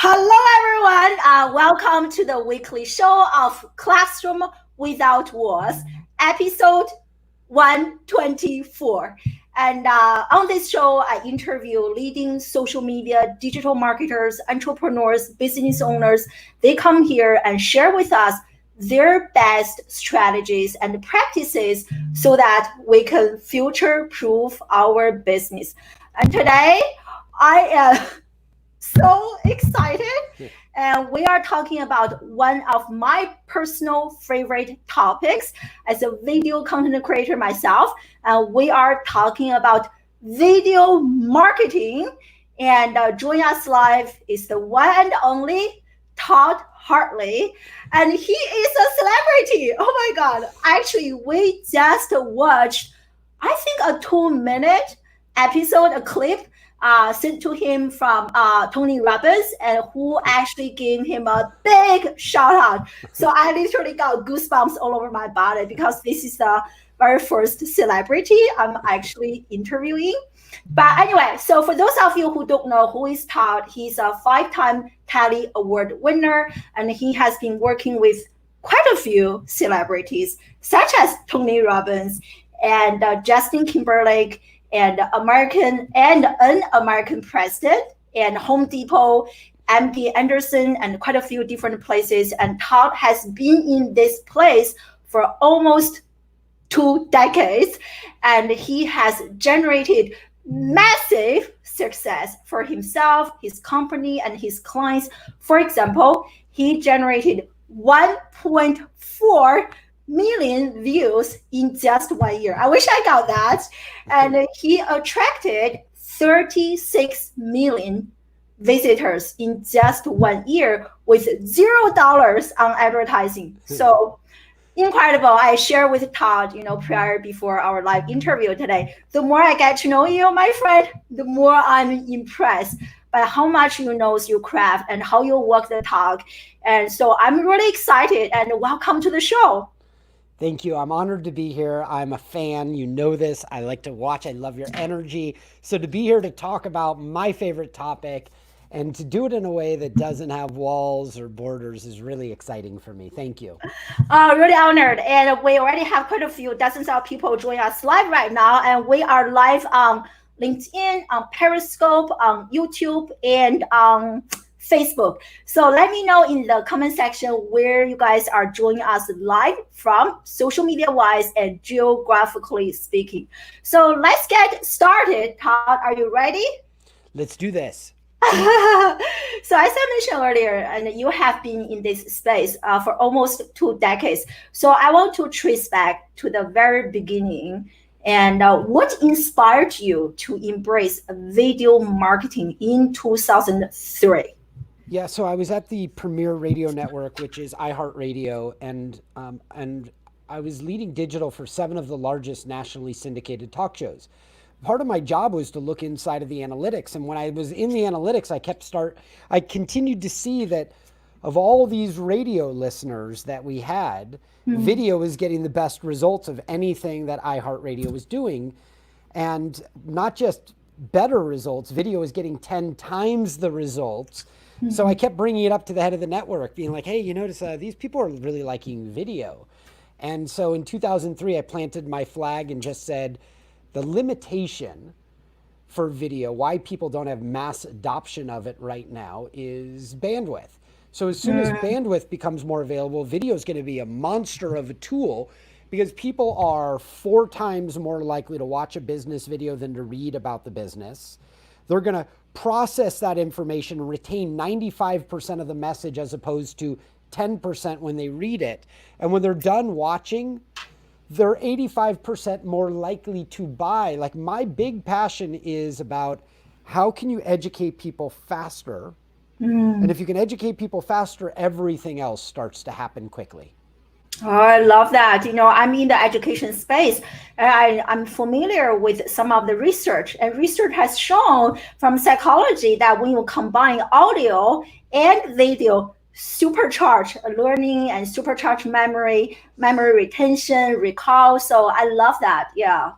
Hello, everyone. Welcome to the weekly show of Classroom Without Walls, episode 124. And on this show, I interview leading social media, digital marketers, entrepreneurs, business owners. They come here and share with us their best strategies and practices so that we can future-proof our business. And today, I am so excited. And we are talking about one of my personal favorite topics as a video content creator myself. We are talking about video marketing. And joining us live is the one and only Todd Hartley. And he is a celebrity. Oh my God. Actually, we just watched, I think, a 2-minute episode, a clip sent to him from Tony Robbins, and who actually gave him a big shout out. So I literally got goosebumps all over my body because this is the very first celebrity I'm actually interviewing. But anyway, so for those of you who don't know who is Todd, he's a 5-time Tally Award winner, and he has been working with quite a few celebrities, such as Tony Robbins and Justin Timberlake, and an American president, and Home Depot, MD Anderson, and quite a few different places. And Todd has been in this place for almost 2 decades, and he has generated massive success for himself, his company, and his clients. For example, he generated 1.4 million views in just 1 year. I wish I got that. And he attracted 36 million visitors in just 1 year with $0 on advertising. So incredible. I share with Todd, before our live interview today. The more I get to know you, my friend, the more I'm impressed by how much you know your craft and how you walk the talk. And so I'm really excited, and welcome to the show. Thank you. I'm honored to be here. I'm a fan. You know this. I like to watch. I love your energy. So to be here to talk about my favorite topic and to do it in a way that doesn't have walls or borders is really exciting for me. Thank you. Really honored. And we already have quite a few dozens of people joining us live right now. And we are live on LinkedIn, on Periscope, on YouTube, and on Facebook. So let me know in the comment section where you guys are joining us live from, social media wise and geographically speaking. So let's get started. Todd, are you ready? Let's do this. So as I mentioned earlier, and you have been in this space for almost 2 decades. So I want to trace back to the very beginning. And what inspired you to embrace video marketing in 2003? Yeah, so I was at the premier radio network, which is iHeartRadio, and I was leading digital for 7 of the largest nationally syndicated talk shows. Part of my job was to look inside of the analytics, and when I was in the analytics, I continued to see that of all these radio listeners that we had, video was getting the best results of anything that iHeartRadio was doing, and not just better results. Video was getting 10 times the results. So I kept bringing it up to the head of the network, being like, hey, you notice these people are really liking video. And so in 2003, I planted my flag and just said, the limitation for video, why people don't have mass adoption of it right now, is bandwidth. So as soon as bandwidth becomes more available, video is going to be a monster of a tool, because people are 4 times more likely to watch a business video than to read about the business. They're going to process that information, retain 95% of the message as opposed to 10% when they read it. And when they're done watching, they're 85% more likely to buy. Like, my big passion is about how can you educate people faster? And if you can educate people faster, everything else starts to happen quickly. Oh, I love that. I'm in the education space. I'm familiar with some of the research, and research has shown from psychology that when you combine audio and video, supercharge learning and supercharge memory retention, recall. So I love that. Yeah.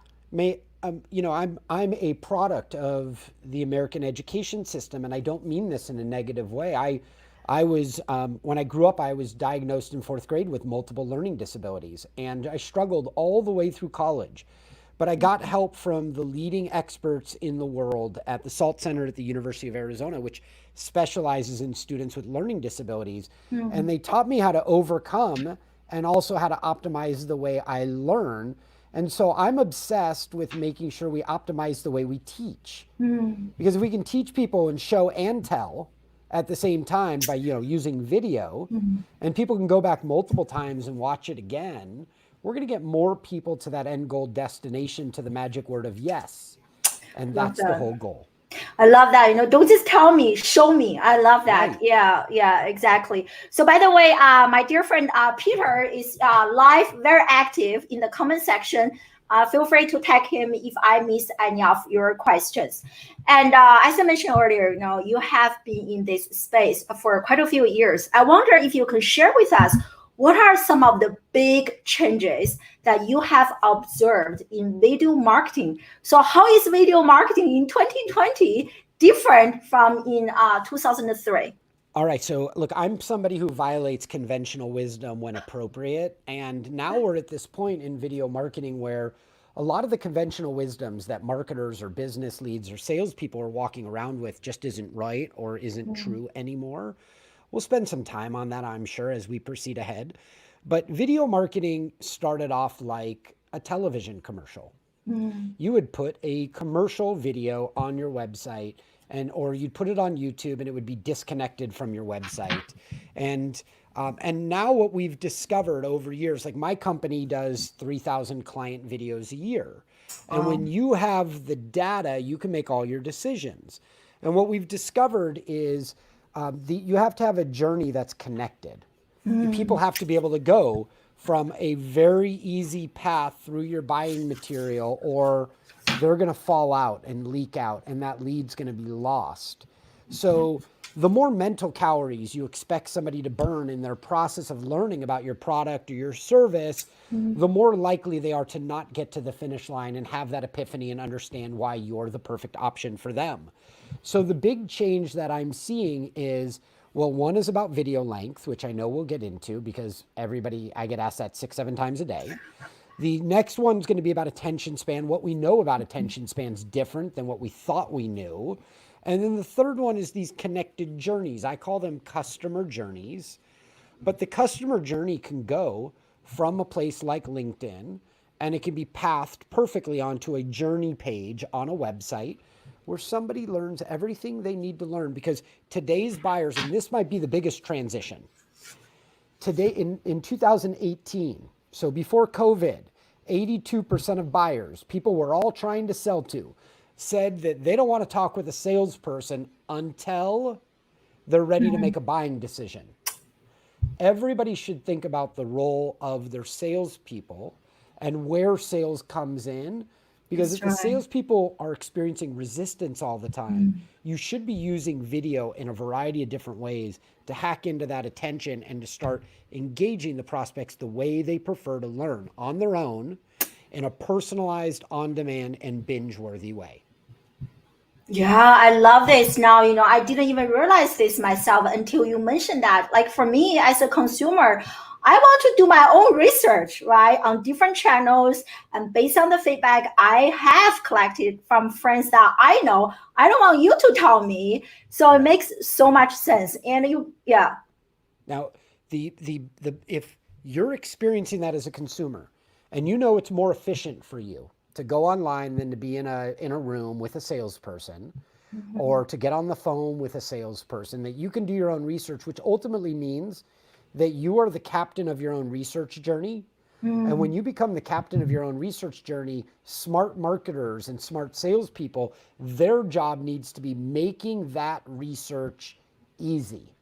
I'm a product of the American education system, and I don't mean this in a negative way. I was when I grew up, I was diagnosed in fourth grade with multiple learning disabilities, and I struggled all the way through college. But I got help from the leading experts in the world at the SALT Center at the University of Arizona, which specializes in students with learning disabilities. And they taught me how to overcome and also how to optimize the way I learn. And so I'm obsessed with making sure we optimize the way we teach. Because if we can teach people and show and tell at the same time by using video, and people can go back multiple times and watch it again, we're going to get more people to that end goal destination, to the magic word of yes. And that's the whole goal. I love that. Don't just tell me, show me. I love that. Right. Yeah, exactly. So by the way, my dear friend Peter is live, very active in the comment section. Feel free to tag him if I miss any of your questions. And as I mentioned earlier, you have been in this space for quite a few years. I wonder if you can share with us, what are some of the big changes that you have observed in video marketing? So how is video marketing in 2020 different from in 2003? All right. So look, I'm somebody who violates conventional wisdom when appropriate. And now we're at this point in video marketing where a lot of the conventional wisdoms that marketers or business leads or salespeople are walking around with just isn't right or isn't true anymore. We'll spend some time on that, I'm sure, as we proceed ahead. But video marketing started off like a television commercial. You would put a commercial video on your website, or you'd put it on YouTube, and it would be disconnected from your website. And now what we've discovered over years, like my company does 3,000 client videos a year. And when you have the data, you can make all your decisions. And what we've discovered is you have to have a journey that's connected. People have to be able to go from a very easy path through your buying material, or they're going to fall out and leak out, and that lead's going to be lost. So the more mental calories you expect somebody to burn in their process of learning about your product or your service, the more likely they are to not get to the finish line and have that epiphany and understand why you're the perfect option for them. So the big change that I'm seeing is, well, one is about video length, which I know we'll get into because I get asked that 6-7 times a day. The next one's going to be about attention span. What we know about attention span is different than what we thought we knew. And then the third one is these connected journeys. I call them customer journeys. But the customer journey can go from a place like LinkedIn, and it can be pathed perfectly onto a journey page on a website where somebody learns everything they need to learn. Because today's buyers, and this might be the biggest transition, today in 2018, so before COVID, 82% of buyers, people we're all trying to sell to, said that they don't want to talk with a salesperson until they're ready to make a buying decision. Everybody should think about the role of their salespeople and where sales comes in. Because if the salespeople are experiencing resistance all the time, you should be using video in a variety of different ways to hack into that attention and to start engaging the prospects the way they prefer to learn on their own in a personalized, on-demand, and binge-worthy way. Yeah, I love this. Now, I didn't even realize this myself until you mentioned that. Like for me as a consumer, I want to do my own research, right, on different channels, and based on the feedback I have collected from friends that I know, I don't want you to tell me. So it makes so much sense. And Now, if you're experiencing that as a consumer, and it's more efficient for you to go online than to be in a room with a salesperson, or to get on the phone with a salesperson, that you can do your own research, which ultimately means that you are the captain of your own research journey. And when you become the captain of your own research journey, smart marketers and smart salespeople, their job needs to be making that research easy,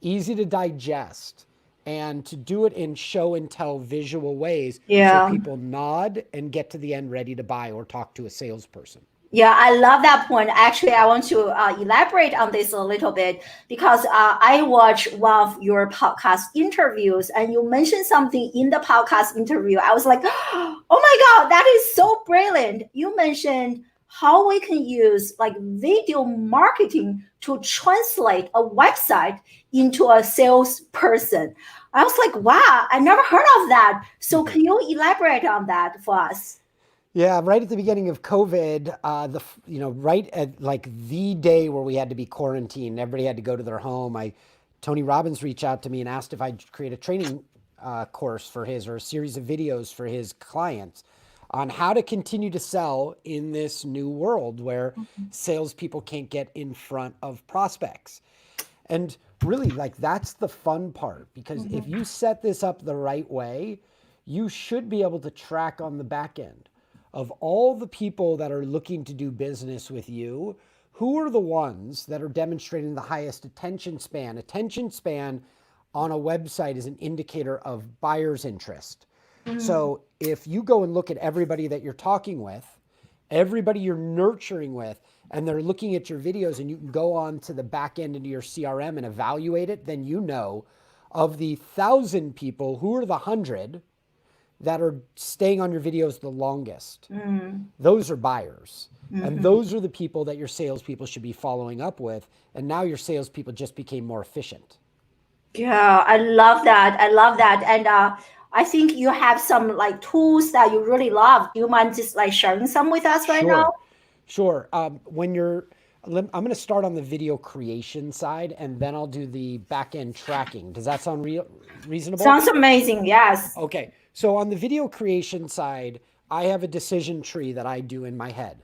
easy to digest, and to do it in show and tell visual ways so people nod and get to the end ready to buy or talk to a salesperson. Yeah, I love that point. Actually, I want to elaborate on this a little bit because I watched one of your podcast interviews and you mentioned something in the podcast interview. I was like, oh my God, that is so brilliant. You mentioned how we can use like video marketing to translate a website into a salesperson. I was like, wow, I never heard of that. So can you elaborate on that for us? Yeah, right at the beginning of COVID, right at like the day where we had to be quarantined, everybody had to go to their home. Tony Robbins reached out to me and asked if I'd create a training course for his or a series of videos for his clients on how to continue to sell in this new world where salespeople can't get in front of prospects. And really, like, that's the fun part because if you set this up the right way, you should be able to track on the back end of all the people that are looking to do business with you, who are the ones that are demonstrating the highest attention span? Attention span on a website is an indicator of buyer's interest. So if you go and look at everybody that you're talking with, everybody you're nurturing with, and they're looking at your videos and you can go on to the back end into your CRM and evaluate it, then you know of the 1,000 people, who are the 100 that are staying on your videos the longest. Those are buyers. And those are the people that your salespeople should be following up with. And now your salespeople just became more efficient. Yeah, I love that. I love that. And I think you have some like tools that you really love. Do you mind just like sharing some with us right now? Sure. I'm going to start on the video creation side and then I'll do the back end tracking. Does that sound reasonable? Sounds amazing. Yes. Okay. So on the video creation side, I have a decision tree that I do in my head.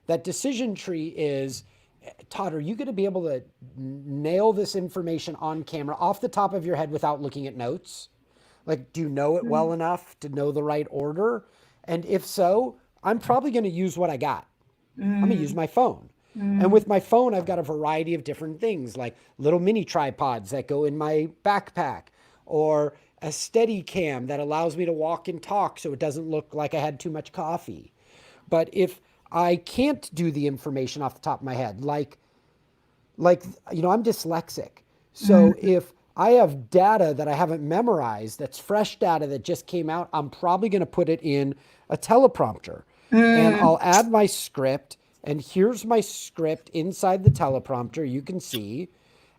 That decision tree is, Todd, are you going to be able to nail this information on camera off the top of your head without looking at notes? Like, do you know it well enough to know the right order? And if so, I'm probably going to use what I got. I'm going to use my phone. And with my phone, I've got a variety of different things like little mini tripods that go in my backpack or a steady cam that allows me to walk and talk so it doesn't look like I had too much coffee. But if I can't do the information off the top of my head, like I'm dyslexic. So if I have data that I haven't memorized, that's fresh data that just came out, I'm probably going to put it in a teleprompter. And I'll add my script. And here's my script inside the teleprompter, you can see.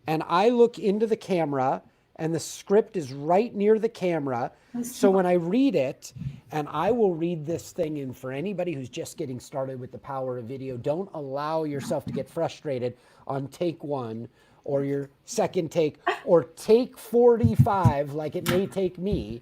And I look into the camera and the script is right near the camera. So when I read it, and I will read this thing, and for anybody who's just getting started with the power of video, don't allow yourself to get frustrated on take one or your second take or take 45 like it may take me.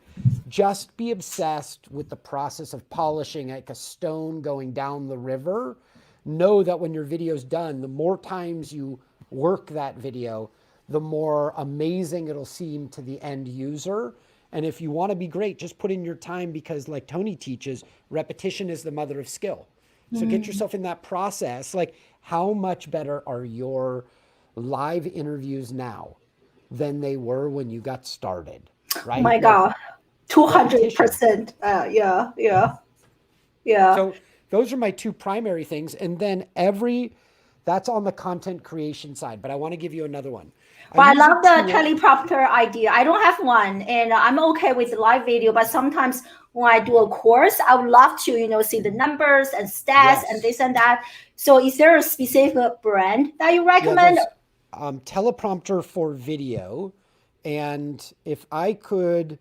Just be obsessed with the process of polishing like a stone going down the river. Know that when your video's done, the more times you work that video, the more amazing it'll seem to the end user. And if you want to be great, just put in your time because like Tony teaches, repetition is the mother of skill. So get yourself in that process. Like, how much better are your live interviews now than they were when you got started? Right? Oh my God, 200%. Yeah. So those are my two primary things. And then that's on the content creation side, but I want to give you another one. But I love the teleprompter idea. I don't have one, and I'm okay with live video. But sometimes when I do a course, I would love to, see the numbers and stats and this and that. So, is there a specific brand that you recommend? Teleprompter for video, and if I could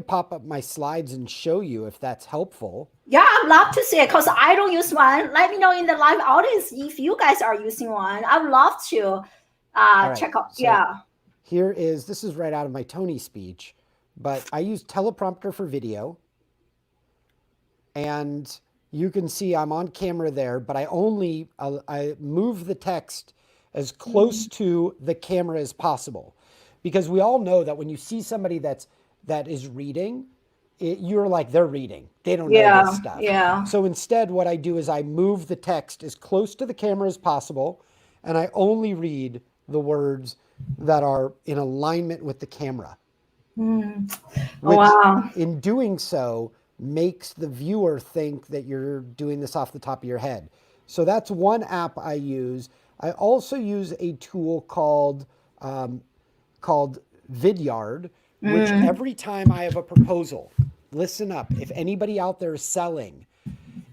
pop up my slides and show you if that's helpful. Yeah, I'd love to see it because I don't use one. Let me know in the live audience if you guys are using one. I'd love to. Check out. So this is right out of my Tony speech, but I use teleprompter for video. And you can see I'm on camera there, but I move the text as close to the camera as possible. Because we all know that when you see somebody that is reading, you're like, they're reading. They don't know this stuff. Yeah. So instead, what I do is I move the text as close to the camera as possible, and I only read the words that are in alignment with the camera. Which, in doing so, makes the viewer think that you're doing this off the top of your head. So that's one app I use. I also use a tool called Vidyard, which every time I have a proposal, listen up, if anybody out there is selling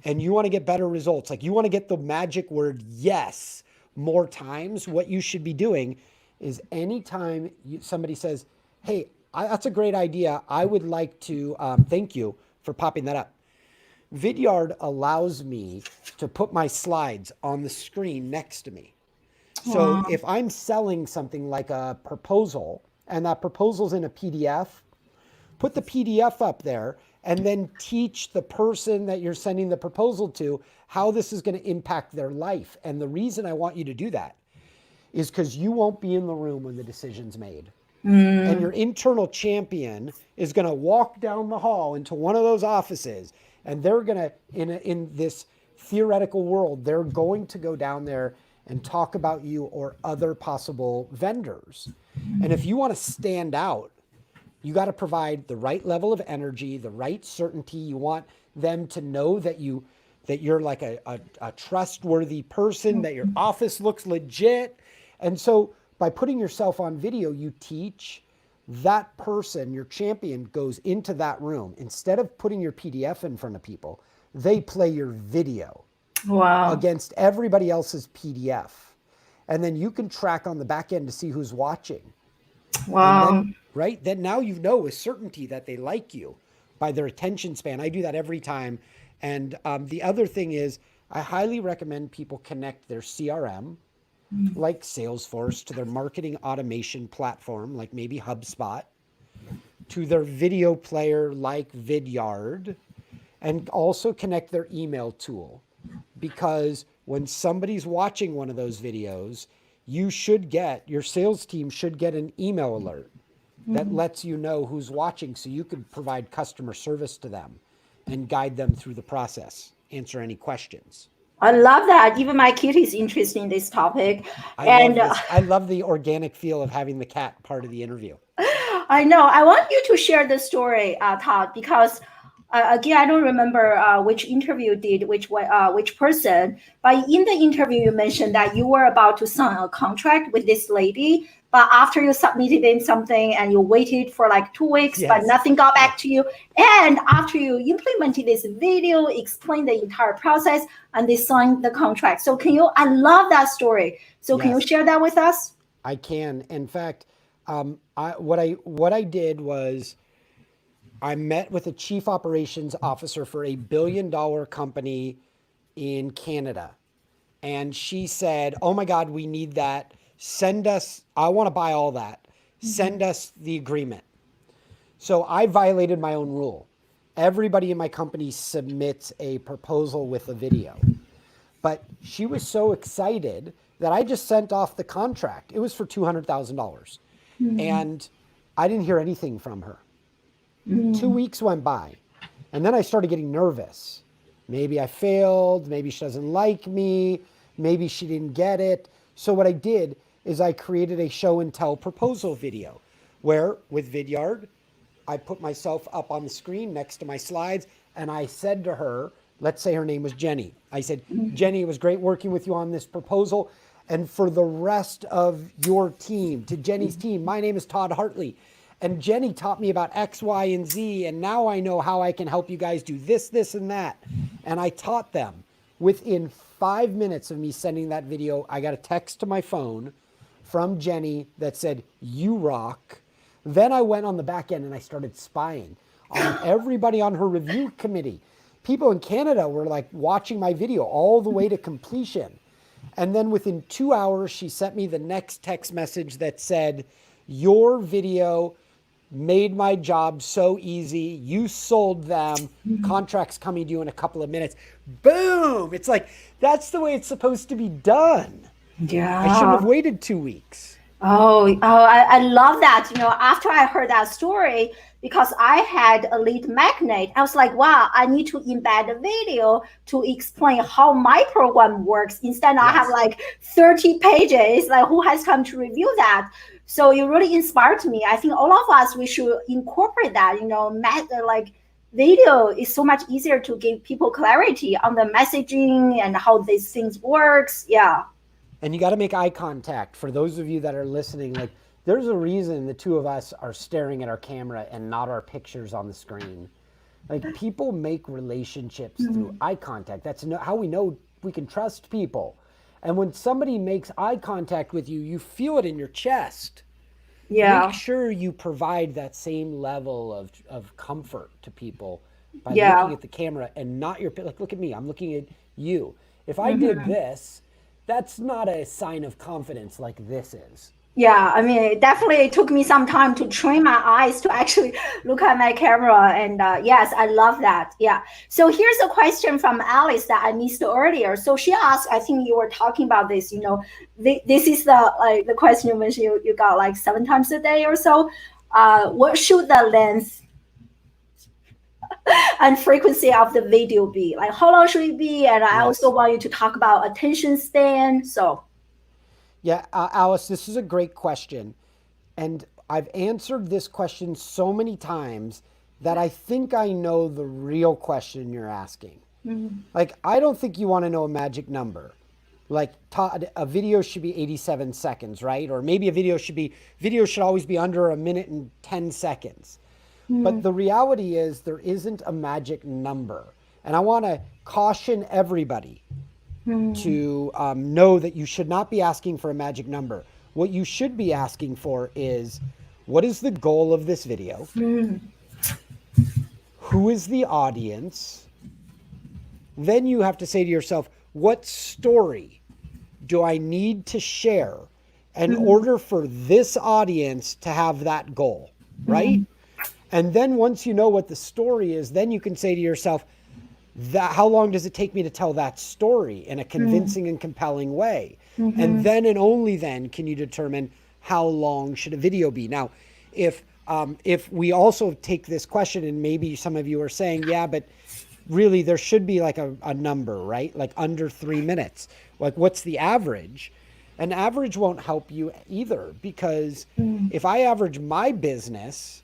and you want to get better results, like you want to get the magic word yes more times, what you should be doing is anytime somebody says, hey, that's a great idea, I would like to thank you for popping that up. Vidyard allows me to put my slides on the screen next to me. So if I'm selling something like a proposal and that proposal's in a PDF, put the PDF up there and then teach the person that you're sending the proposal to how this is going to impact their life. And the reason I want you to do that is because you won't be in the room when the decision's made. And your internal champion is going to walk down the hall into one of those offices, and they're going to, in this theoretical world, they're going to go down there and talk about you or other possible vendors. And if you want to stand out, you got to provide the right level of energy, the right certainty. You want them to know that you're like a trustworthy person, that your office looks legit. And so by putting yourself on video, you teach that person, your champion, goes into that room. Instead of putting your PDF in front of people, they play your video against everybody else's PDF. And then you can track on the back end to see who's watching. Then now you know with certainty that they like you by their attention span. I do that every time. And the other thing is, I highly recommend people connect their CRM, like Salesforce, to their marketing automation platform, like maybe HubSpot, to their video player like Vidyard, and also connect their email tool. Because when somebody's watching one of those videos, your sales team should get an email alert that lets you know who's watching, so you can provide customer service to them and guide them through the process, answer any questions. I love that. Even my kid is interested in this topic. I love the organic feel of having the cat part of the interview. I know. I want you to share the story, Todd, because again, I don't remember which interview did which person, but in the interview you mentioned that you were about to sign a contract with this lady, but after you submitted in something and you waited for like 2 weeks, but nothing got back to you. And after you implemented this video, explained the entire process, and they signed the contract. So I love that story. So can you share that with us? I can. In fact, what I did was I met with a chief operations officer for a $1 billion company in Canada. And she said, oh my God, we need that. I want to buy all that. Send us the agreement. So I violated my own rule. Everybody in my company submits a proposal with a video. But she was so excited that I just sent off the contract. It was for $200,000. And I didn't hear anything from her. 2 weeks went by. And then I started getting nervous. Maybe I failed. Maybe she doesn't like me. Maybe she didn't get it. So what I did is I created a show and tell proposal video where with Vidyard, I put myself up on the screen next to my slides, and I said to her, let's say her name was Jenny. I said, Jenny, it was great working with you on this proposal. And for the rest of your team, to Jenny's team, my name is Todd Hartley. And Jenny taught me about X, Y, and Z. And now I know how I can help you guys do this, this, and that. And I taught them. Within 5 minutes of me sending that video, I got a text to my phone from Jenny that said, you rock. Then I went on the back end and I started spying on everybody on her review committee. People in Canada were like watching my video all the way to completion. And then within 2 hours, she sent me the next text message that said, your video made my job so easy. You sold them. Contracts coming to you in a couple of minutes. Boom. It's like, that's the way it's supposed to be done. Yeah. I shouldn't have waited 2 weeks. I love that. After I heard that story, because I had a lead magnet, I was like, wow, I need to embed a video to explain how my program works. Instead, I have like 30 pages, like who has come to review that? So it really inspired me. I think all of us, we should incorporate that, video is so much easier to give people clarity on the messaging and how these things works. Yeah. And you got to make eye contact. For those of you that are listening, like there's a reason the two of us are staring at our camera and not our pictures on the screen. Like people make relationships through eye contact. That's how we know we can trust people. And when somebody makes eye contact with you, you feel it in your chest. Yeah. Make sure you provide that same level of comfort to people by Yeah. looking at the camera and not your, like, look at me, I'm looking at you. If I did this, that's not a sign of confidence like this is. Yeah, I mean, it definitely took me some time to train my eyes to actually look at my camera. And yes, I love that. Yeah. So here's a question from Alice that I missed earlier. So she asked, I think you were talking about this, you know, this is the question you mentioned you got like 7 times a day or so. What should the length and frequency of the video be? Like how long should it be? And I also want you to talk about attention span. So. Yeah, Alice, this is a great question. And I've answered this question so many times that I think I know the real question you're asking. Like, I don't think you want to know a magic number. Like, Todd, a video should be 87 seconds, right? Or maybe video should always be under 1 minute and 10 seconds. But the reality is there isn't a magic number. And I want to caution everybody to know that you should not be asking for a magic number. What you should be asking for is, what is the goal of this video? Who is the audience? Then you have to say to yourself, what story do I need to share in order for this audience to have that goal, right? And then once you know what the story is, then you can say to yourself, how long does it take me to tell that story in a convincing and compelling way? And then and only then can you determine how long should a video be. Now, if we also take this question and maybe some of you are saying, yeah, but really there should be like a number, right? Like under 3 minutes. Like what's the average? An average won't help you either, because if I average my business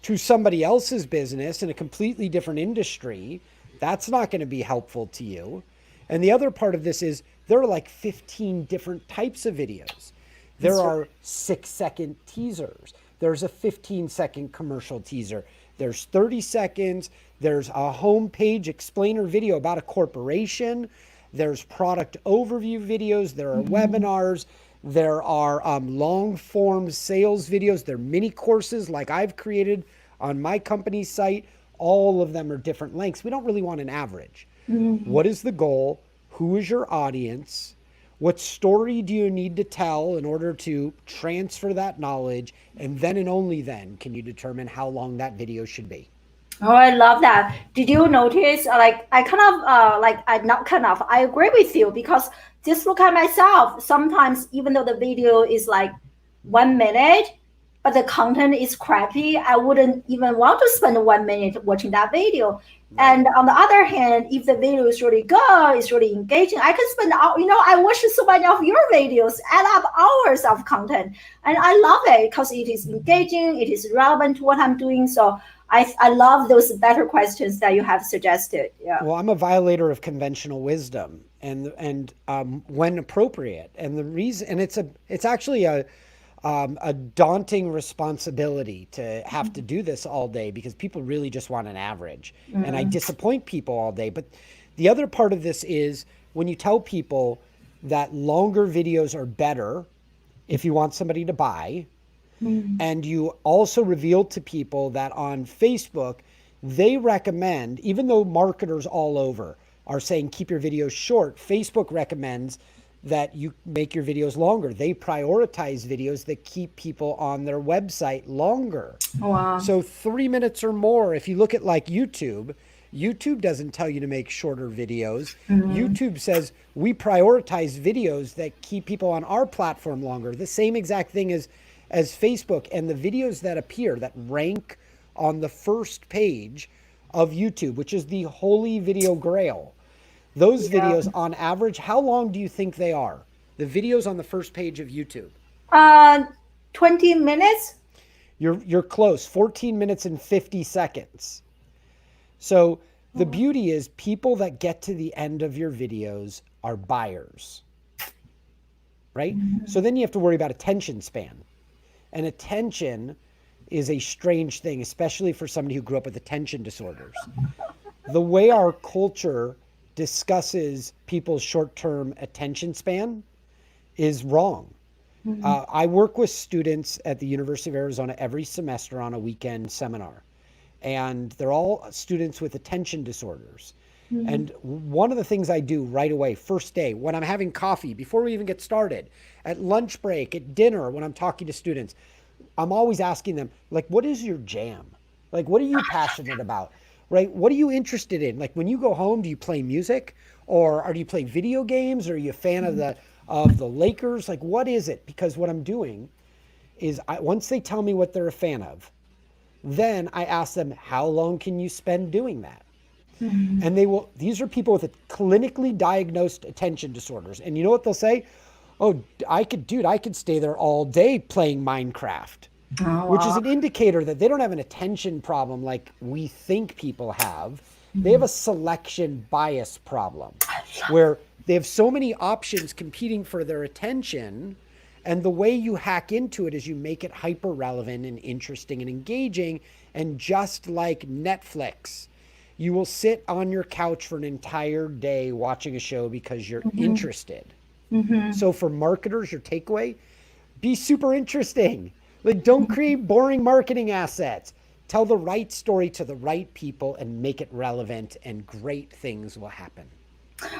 to somebody else's business in a completely different industry, that's not going to be helpful to you. And the other part of this is there are like 15 different types of videos. There are 6-second teasers. There's a 15-second commercial teaser. There's 30 seconds. There's a homepage explainer video about a corporation. There's product overview videos. There are webinars. There are long form sales videos. There are mini courses like I've created on my company's site. All of them are different lengths. We don't really want an average. What is the goal? Who is your audience? What story do you need to tell in order to transfer that knowledge? And then and only then can you determine how long that video should be. Oh, I love that. Did you notice, like, I agree with you, because just look at myself. Sometimes, even though the video is like 1 minute, but the content is crappy, I wouldn't even want to spend 1 minute watching that video. And on the other hand, if the video is really good, it's really engaging, I can spend, I watch so many of your videos, add up hours of content. And I love it because it is engaging, it is relevant to what I'm doing. So I love those better questions that you have suggested. Yeah. Well, I'm a violator of conventional wisdom and when appropriate. And the reason, and it's actually a daunting responsibility to have to do this all day, because people really just want an average, and I disappoint people all day. But the other part of this is when you tell people that longer videos are better if you want somebody to buy, and you also reveal to people that on Facebook, they recommend, even though marketers all over are saying keep your videos short, Facebook recommends that you make your videos longer. They prioritize videos that keep people on their website longer. Wow. So 3 minutes or more. If you look at like YouTube doesn't tell you to make shorter videos. YouTube says we prioritize videos that keep people on our platform longer. The same exact thing as Facebook. And the videos that appear, that rank on the first page of YouTube, which is the holy video grail, those videos on average, how long do you think they are? The videos on the first page of YouTube? 20 minutes. You're close. 14 minutes and 50 seconds. So the beauty is people that get to the end of your videos are buyers, right? So then you have to worry about attention span. And attention is a strange thing, especially for somebody who grew up with attention disorders. The way our culture discusses people's short-term attention span is wrong. I work with students at the University of Arizona every semester on a weekend seminar, and they're all students with attention disorders. And one of the things I do right away, first day, when I'm having coffee, before we even get started, at lunch break, at dinner, when I'm talking to students, I'm always asking them, like, what is your jam? Like, what are you passionate about? Right? What are you interested in? Like, when you go home, do you play music, or do you play video games? Or are you a fan of the Lakers? Like, what is it? Because what I'm doing is once they tell me what they're a fan of, then I ask them, how long can you spend doing that? And these are people with clinically diagnosed attention disorders. And you know what they'll say? Oh, I could stay there all day playing Minecraft. Which is an indicator that they don't have an attention problem like we think people have. They have a selection bias problem where they have so many options competing for their attention. And the way you hack into it is you make it hyper relevant and interesting and engaging. And just like Netflix, you will sit on your couch for an entire day watching a show because you're interested. So for marketers, your takeaway, be super interesting. Like, don't create boring marketing assets. Tell the right story to the right people and make it relevant, and great things will happen.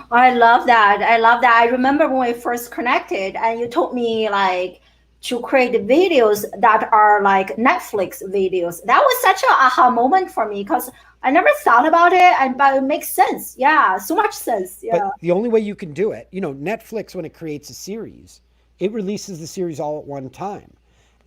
I love that. I love that. I remember when we first connected and you told me like to create videos that are like Netflix videos. That was such an aha moment for me because I never thought about it, but it makes sense. Yeah, so much sense. Yeah. But the only way you can do it, Netflix, when it creates a series, it releases the series all at one time.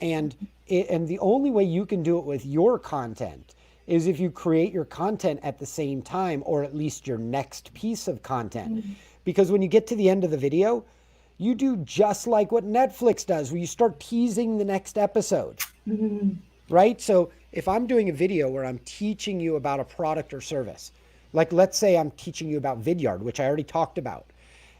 And the only way you can do it with your content is if you create your content at the same time, or at least your next piece of content. Because when you get to the end of the video, you do just like what Netflix does, where you start teasing the next episode, right? So if I'm doing a video where I'm teaching you about a product or service, like let's say I'm teaching you about Vidyard, which I already talked about.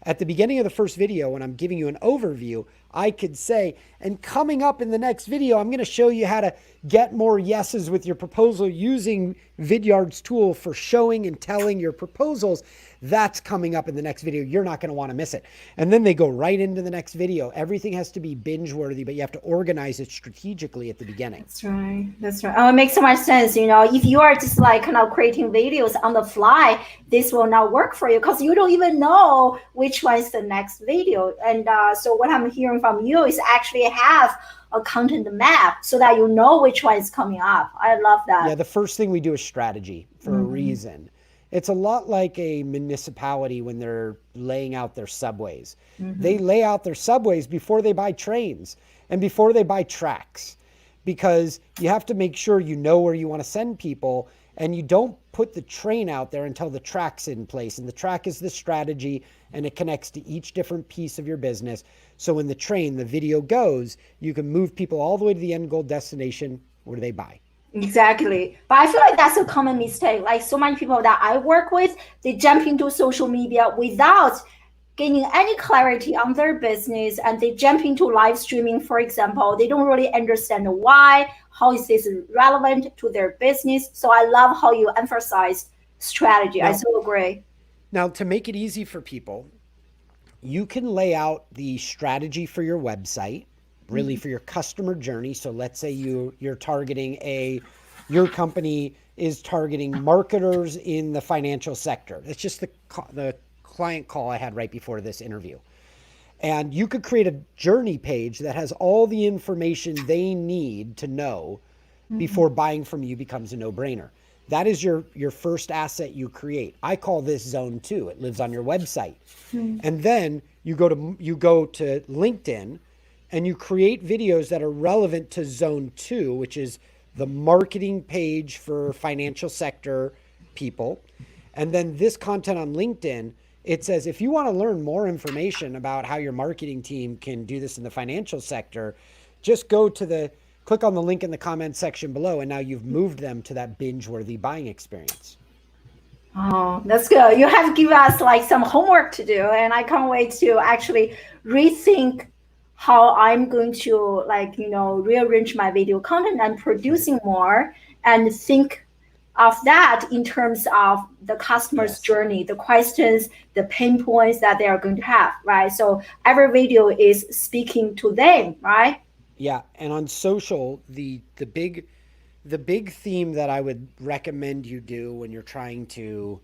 At the beginning of the first video, when I'm giving you an overview, I could say, and coming up in the next video, I'm going to show you how to get more yeses with your proposal using Vidyard's tool for showing and telling your proposals. That's coming up in the next video. You're not going to want to miss it. And then they go right into the next video. Everything has to be binge worthy, but you have to organize it strategically at the beginning. That's right. That's right. Oh, it makes so much sense. If you are just like kind of creating videos on the fly, this will not work for you because you don't even know which one is the next video. And so what I'm hearing from you is actually have a content map so that you know which one is coming up. I love that. Yeah, the first thing we do is strategy for a reason. It's a lot like a municipality when they're laying out their subways. They lay out their subways before they buy trains and before they buy tracks, because you have to make sure you know where you want to send people, and you don't put the train out there until the track's in place. And the track is the strategy, and it connects to each different piece of your business. So when the video goes, you can move people all the way to the end goal destination. Where do they buy? Exactly. But I feel like that's a common mistake. Like so many people that I work with, they jump into social media without gaining any clarity on their business, and they jump into live streaming, for example. They don't really understand why, how is this relevant to their business. So I love how you emphasize strategy. I so agree. Now, to make it easy for people, you can lay out the strategy for your website, really for your customer journey. So let's say you're targeting your company is targeting marketers in the financial sector. It's just the client call I had right before this interview. And you could create a journey page that has all the information they need to know before buying from you becomes a no-brainer. That is your first asset you create. I call this zone 2. It lives on your website. And then you go to LinkedIn and you create videos that are relevant to zone 2, which is the marketing page for financial sector people. And then this content on LinkedIn, it says, if you want to learn more information about how your marketing team can do this in the financial sector, just click on the link in the comment section below, and now you've moved them to that binge-worthy buying experience. Oh, that's good. You have given us like some homework to do, and I can't wait to actually rethink how I'm going to like, rearrange my video content and producing more and think of that in terms of the customer's Yes. journey, the questions, the pain points that they are going to have, right? So every video is speaking to them, right? Yeah, and on social, the big theme that I would recommend you do when you're trying to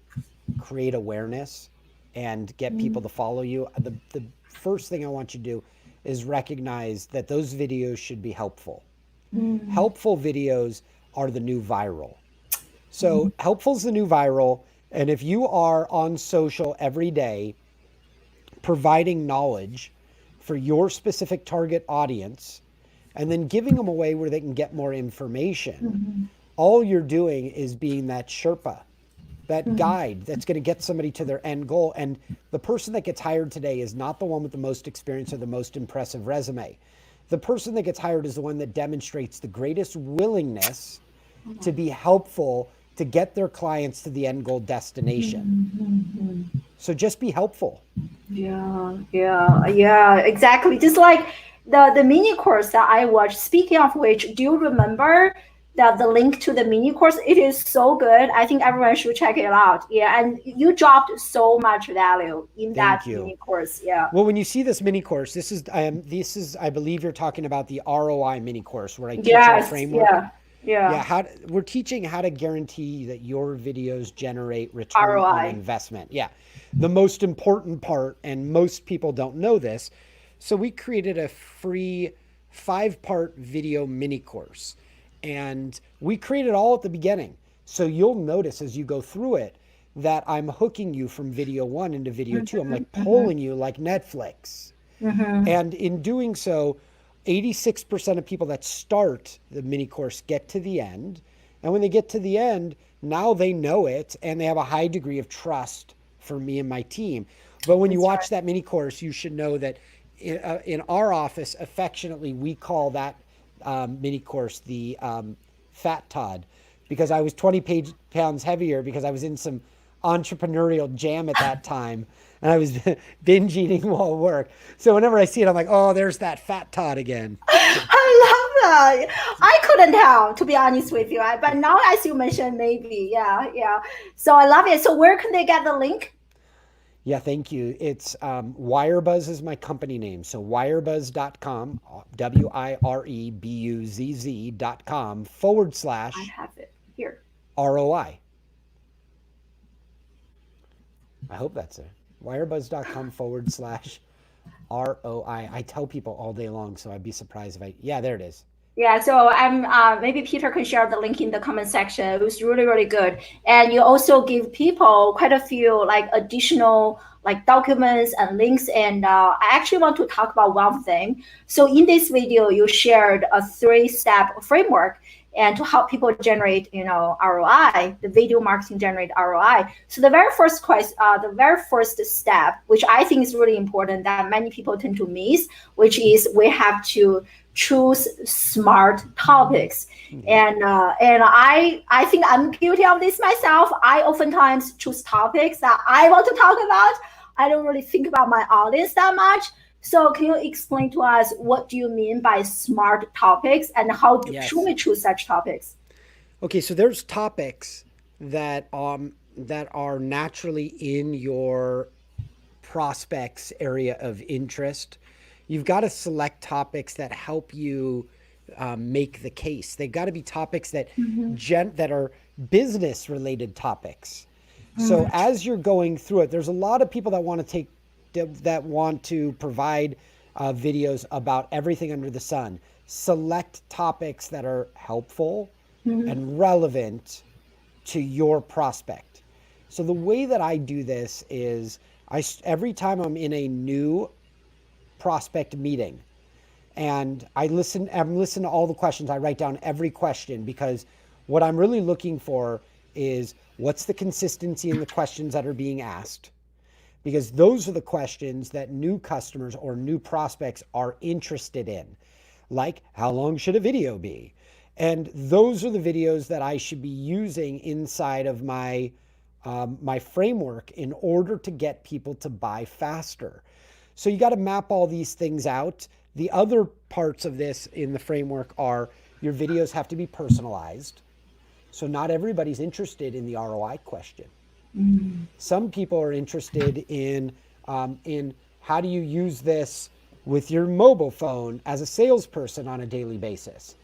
create awareness and get people to follow you, the first thing I want you to do is recognize that those videos should be helpful. Helpful videos are the new viral. So helpful is the new viral. And if you are on social every day providing knowledge for your specific target audience and then giving them away where they can get more information, all you're doing is being that Sherpa, that guide that's going to get somebody to their end goal. And the person that gets hired today is not the one with the most experience or the most impressive resume. The person that gets hired is the one that demonstrates the greatest willingness to be helpful to get their clients to the end goal destination. So just be helpful. Yeah, exactly. Just like the mini course that I watched. Speaking of which, do you remember that the link to the mini course? It is so good. I think everyone should check it out. Yeah, and you dropped so much value in that Thank you. mini course. Yeah. Well, when you see this mini course, this is I believe you're talking about the ROI mini course where I teach our Yes. framework. Yeah. Yeah, Yeah. we're teaching how to guarantee that your videos generate return on ROI. investment. Yeah. The most important part, and most people don't know this. So we created a free 5-part video mini course. And we created all at the beginning. So you'll notice as you go through it that I'm hooking you from video 1 into video 2. I'm like pulling you like Netflix. And in doing so, 86% of people that start the mini course get to the end. And when they get to the end, now they know it and they have a high degree of trust for me and my team. But when you That's watch right. that mini course, you should know that in our office, affectionately, we call that mini course the Fat Todd, because I was 20 pounds heavier because I was in some entrepreneurial jam at that time and I was binge eating while at work. So whenever I see it, I'm like, oh, there's that Fat Todd again. I love that. I couldn't tell, to be honest with you. But now, as you mentioned, maybe, yeah, yeah. So I love it. So where can they get the link? Yeah, thank you. It's Wirebuzz is my company name. So wirebuzz.com, wirebuzz.com I / have it here. ROI. I hope that's it. Wirebuzz.com / ROI. I tell people all day long, so I'd be surprised if yeah, there it is. Yeah, so I'm maybe Peter can share the link in the comment section. It was really, really good. And you also give people quite a few like additional like documents and links. And I actually want to talk about one thing. So in this video, you shared a 3-step framework and to help people generate, ROI, the video marketing generate ROI. So the very first step, which I think is really important that many people tend to miss, which is we have to choose smart topics. And I think I'm guilty of this myself. I oftentimes choose topics that I want to talk about. I don't really think about my audience that much. So can you explain to us what do you mean by smart topics and should Yes. we choose such topics? Okay, so there's topics that are naturally in your prospects area of interest. You've got to select topics that help you make the case. They've got to be topics that that are business related topics. So as you're going through it, there's a lot of people that want to provide videos about everything under the sun. Select topics that are helpful and relevant to your prospect. So the way that I do this is every time I'm in a new prospect meeting and I'm listening to all the questions, I write down every question, because what I'm really looking for is what's the consistency in the questions that are being asked, because those are the questions that new customers or new prospects are interested in. Like, how long should a video be? And those are the videos that I should be using inside of my my framework in order to get people to buy faster. So you got to map all these things out. The other parts of this in the framework are your videos have to be personalized. So not everybody's interested in the ROI question. Mm-hmm. Some people are interested in how do you use this with your mobile phone as a salesperson on a daily basis.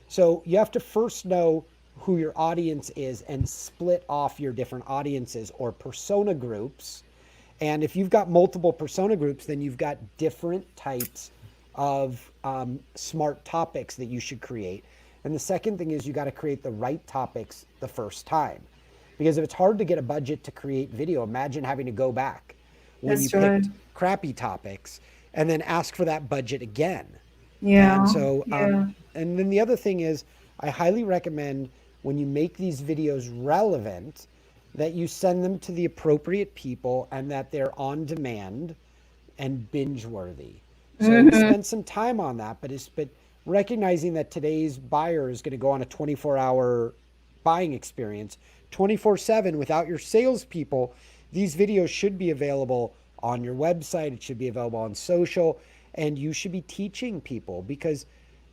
So you have to first know who your audience is and split off your different audiences or persona groups. And if you've got multiple persona groups, then you've got different types of smart topics that you should create. And the second thing is you got to create the right topics the first time. Because if it's hard to get a budget to create video, imagine having to go back when That's you right. picked crappy topics and then ask for that budget again. Yeah. And so, and then the other thing is I highly recommend when you make these videos relevant that you send them to the appropriate people and that they're on demand and binge worthy. So spend some time on that, but recognizing that today's buyer is going to go on a 24-hour buying experience 24/7 without your salespeople. These videos should be available on your website. It should be available on social, and you should be teaching people because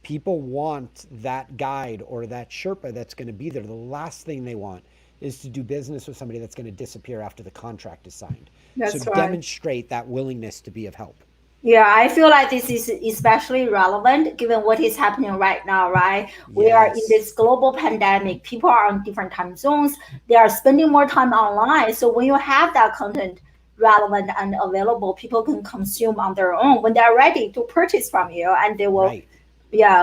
people want that guide or that Sherpa that's going to be there. The last thing they want is to do business with somebody that's going to disappear after the contract is signed. That's so right. Demonstrate that willingness to be of help. Yeah, I feel like this is especially relevant given what is happening right now, right? We are in this global pandemic. People are on different time zones. They are spending more time online. So when you have that content relevant and available, people can consume on their own when they're ready to purchase from you, and they will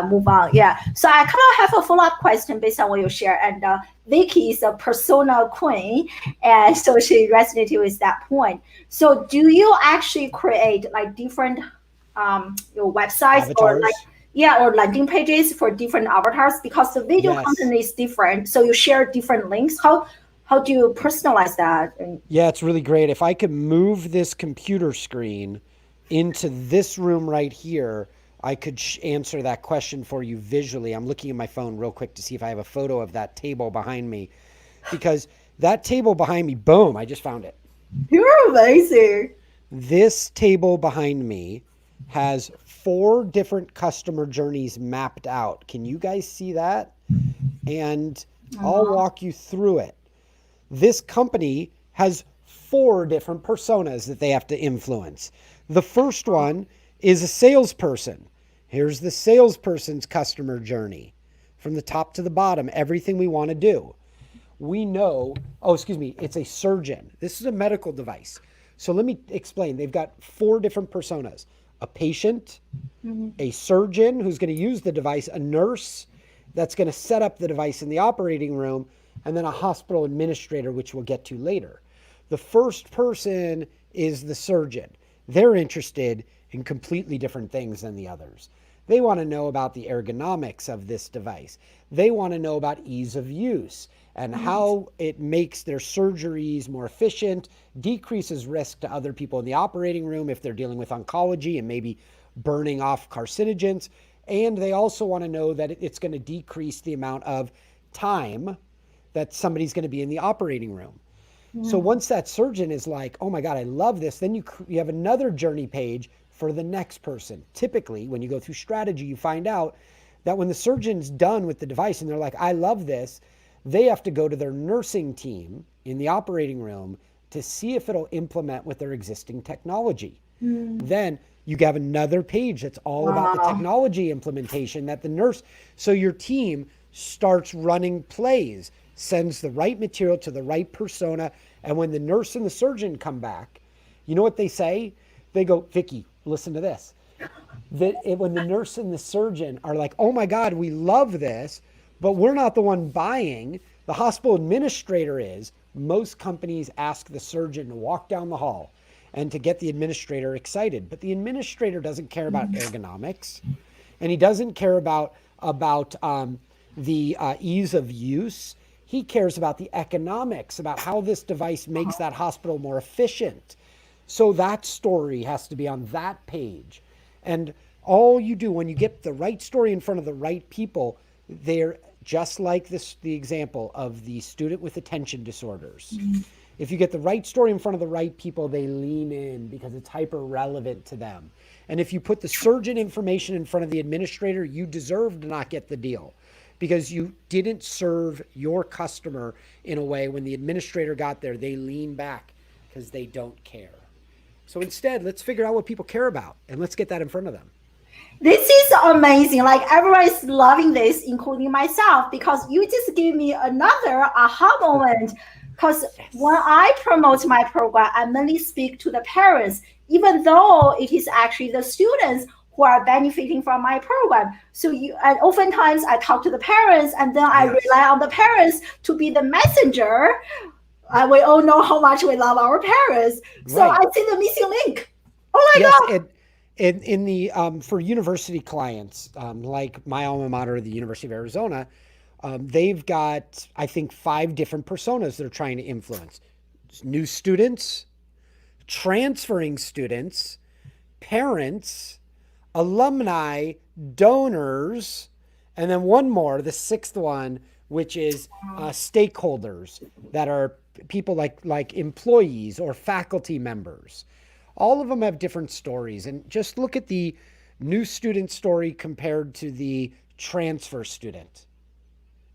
move on. Yeah. So I kind of have a follow-up question based on what you share. And Vicky is a persona queen, and so she resonated with that point. So do you actually create like different your websites Avatars. or landing pages for different avatars because the video content is different? So you share different links. How do you personalize that? Yeah, it's really great. If I could move this computer screen into this room right here, I could answer that question for you visually. I'm looking at my phone real quick to see if I have a photo of that table behind me, because that table behind me, boom, I just found it. You're amazing. This table behind me has 4 different customer journeys mapped out. Can you guys see that? And I'll walk you through it. This company has 4 different personas that they have to influence. The first one is a salesperson. Here's the salesperson's customer journey from the top to the bottom, everything we want to do. We know, it's a surgeon. This is a medical device. So let me explain. They've got 4 different personas: a patient, a surgeon who's going to use the device, a nurse that's going to set up the device in the operating room, and then a hospital administrator, which we'll get to later. The first person is the surgeon. They're interested in completely different things than the others. They want to know about the ergonomics of this device. They want to know about ease of use and how it makes their surgeries more efficient, decreases risk to other people in the operating room if they're dealing with oncology and maybe burning off carcinogens. And they also want to know that it's going to decrease the amount of time that somebody's going to be in the operating room. So once that surgeon is like, oh my God, I love this, then you have another journey page for the next person. Typically, when you go through strategy, you find out that when the surgeon's done with the device and they're like, I love this, they have to go to their nursing team in the operating room to see if it'll implement with their existing technology. Then you have another page that's all about the technology implementation that the nurse, so your team starts running plays, sends the right material to the right persona. And when the nurse and the surgeon come back, you know what they say? They go, Vicky, listen to this. When the nurse and the surgeon are like, oh my God, we love this, but we're not the one buying, the hospital administrator is. Most companies ask the surgeon to walk down the hall and to get the administrator excited. But the administrator doesn't care about ergonomics, and he doesn't care about the ease of use. He cares about the economics, about how this device makes that hospital more efficient. So that story has to be on that page. And all you do when you get the right story in front of the right people, they're just like the example of the student with attention disorders. If you get the right story in front of the right people, they lean in because it's hyper relevant to them. And if you put the surgeon information in front of the administrator, you deserve to not get the deal because you didn't serve your customer in a way. When the administrator got there, they lean back because they don't care. So instead, let's figure out what people care about and let's get that in front of them. This is amazing. Like everyone is loving this, including myself, because you just gave me another aha moment. Because when I promote my program, I mainly speak to the parents, even though it is actually the students who are benefiting from my program. So and oftentimes I talk to the parents, and then I rely on the parents to be the messenger. We all know how much we love our parents. So I see the missing link. Oh my God. In the for university clients, like my alma mater, the University of Arizona, they've got, I think, 5 different personas they're trying to influence. New students, transferring students, parents, alumni, donors, and then one more, the 6th one, which is stakeholders that are people like employees or faculty members. All of them have different stories. And just look at the new student story compared to the transfer student.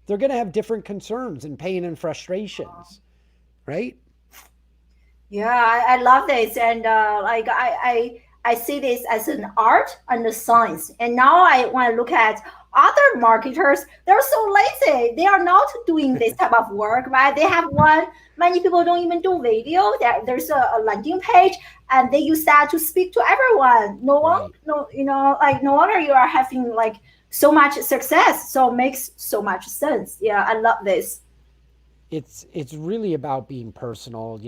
They're going to have different concerns and pain and frustrations, right? Yeah, I love this. And like I see this as an art and a science. And now I want to look at other marketers. They're so lazy. They are not doing this type of work, right? They have one. Many people don't even do video. There's a landing page, and they use that to speak to everyone. No wonder you are having like so much success. So it makes so much sense. Yeah, I love this. It's really about being personal.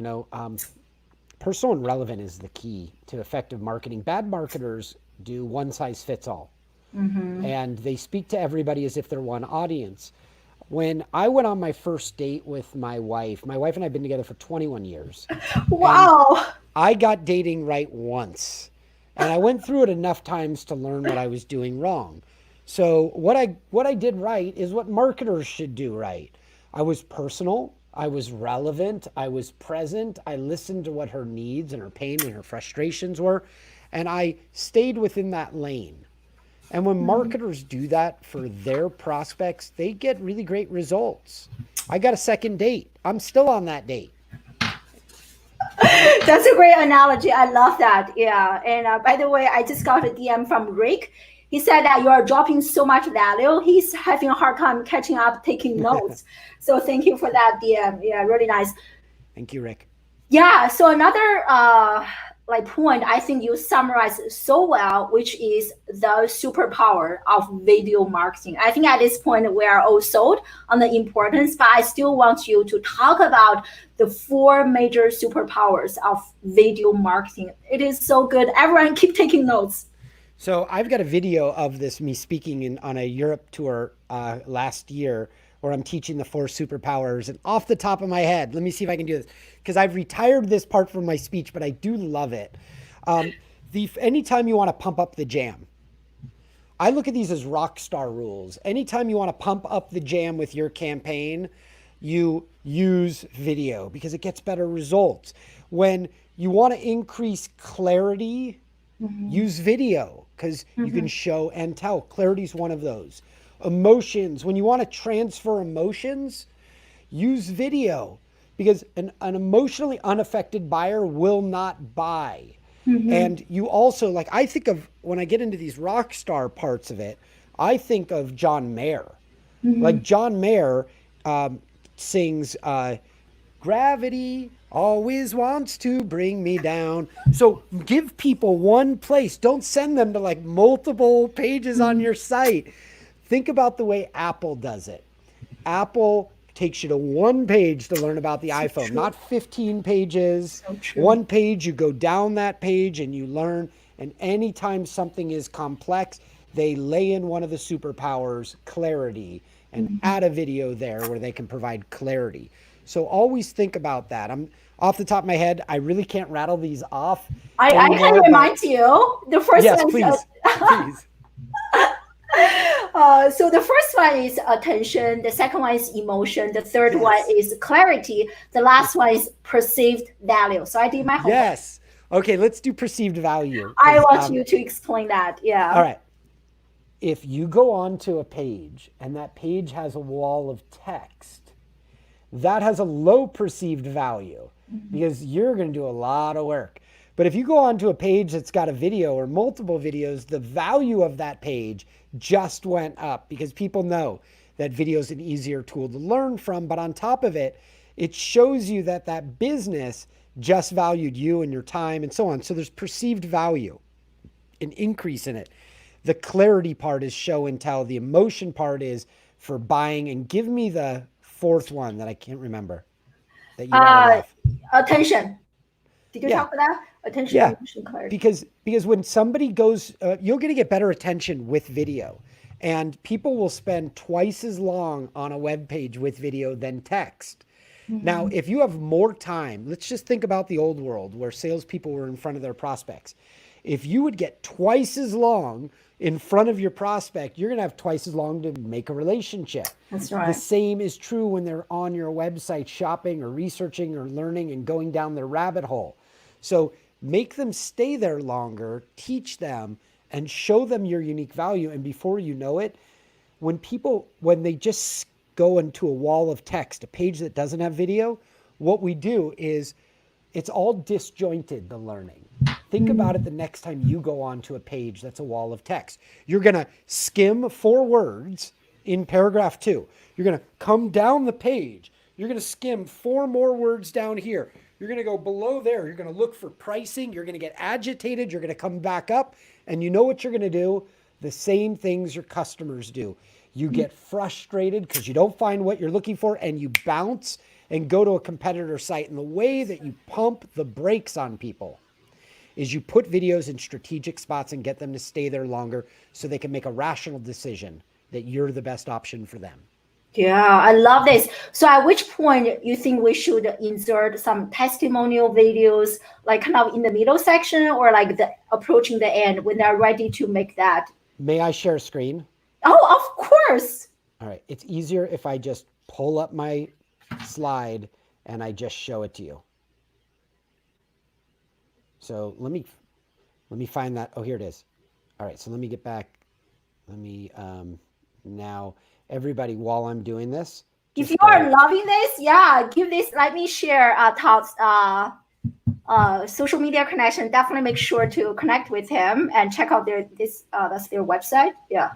Personal and relevant is the key to effective marketing. Bad marketers do one size fits all. Mm-hmm. And they speak to everybody as if they're one audience. When I went on my first date with my wife and I have been together for 21 years. Wow. I got dating right once. And I went through it enough times to learn what I was doing wrong. So what I did right is what marketers should do right. I was personal. I was relevant. I was present. I listened to what her needs and her pain and her frustrations were. And I stayed within that lane. And when marketers do that for their prospects, they get really great results. I got a second date. I'm still on that date. That's a great analogy. I love that. Yeah. And by the way, I just got a DM from Rick. He said that you are dropping so much value. He's having a hard time catching up, taking notes. So thank you for that DM. Yeah, really nice. Thank you, Rick. Yeah. So another point I think you summarized so well, which is the superpower of video marketing. I think at this point we are all sold on the importance, but I still want you to talk about the 4 major superpowers of video marketing. It is so good. Everyone keep taking notes. So I've got a video of this, me speaking on a Europe tour last year, where I'm teaching the 4 superpowers. And off the top of my head, let me see if I can do this, because I've retired this part from my speech, but I do love it. Anytime you want to pump up the jam, I look at these as rock star rules. Anytime you want to pump up the jam with your campaign, you use video because it gets better results. When you want to increase clarity, use video because you can show and tell. Clarity is one of those. Emotions, when you want to transfer emotions, use video because an emotionally unaffected buyer will not buy. And you also, I think of, when I get into these rock star parts of it, I think of John Mayer. Like John Mayer sings, gravity always wants to bring me down. So give people one place. Don't send them to multiple pages on your site. Think about the way Apple does it. Apple takes you to one page to learn about the iPhone, not 15 pages. One page, you go down that page and you learn. And anytime something is complex, they lay in one of the superpowers, clarity, and add a video there where they can provide clarity. So always think about that. I'm off the top of my head. I really can't rattle these off. I can remind you. The first yes, one. please. So the first one is attention. The second one is emotion. The third one is clarity. The last one is perceived value. So I did my homework. Yes. Okay, let's do perceived value. I want you to explain that. Yeah. All right. If you go onto a page and that page has a wall of text, that has a low perceived value because you're going to do a lot of work. But if you go onto a page that's got a video or multiple videos, the value of that page just went up because people know that video is an easier tool to learn from. But on top of it, it shows you that that business just valued you and your time and so on. So there's perceived value, an increase in it. The clarity part is show and tell. The emotion part is for buying. And give me the fourth one that I can't remember. That you attention. Did you talk about that? Attention, emotion, clarity. Because when somebody goes, you're going to get better attention with video. And people will spend twice as long on a web page with video than text. Now, if you have more time, let's just think about the old world where salespeople were in front of their prospects. If you would get twice as long in front of your prospect, you're going to have twice as long to make a relationship. That's right. The same is true when they're on your website shopping or researching or learning and going down their rabbit hole. So make them stay there longer, teach them, and show them your unique value. And before you know it, when they just go into a wall of text, a page that doesn't have video, what we do is it's all disjointed, the learning. Think about it the next time you go onto a page that's a wall of text. You're going to skim 4 words in paragraph 2. You're going to come down the page. You're going to skim 4 more words down here. You're going to go below there. You're going to look for pricing. You're going to get agitated. You're going to come back up. And you know what you're going to do? The same things your customers do. You get frustrated because you don't find what you're looking for and you bounce and go to a competitor site. And the way that you pump the brakes on people is you put videos in strategic spots and get them to stay there longer so they can make a rational decision that you're the best option for them. Yeah, I love this. So at which point you think we should insert some testimonial videos, like kind of in the middle section or like approaching the end when they're ready to make that? May I share a screen? Oh, of course. All right. It's easier if I just pull up my slide and I just show it to you. So let me find that. Oh, here it is. All right. So let me get back. Let me now everybody, while I'm doing this. If you are loving this, give this. Let me share Todd's social media connection. Definitely make sure to connect with him and check out that's their website. Yeah.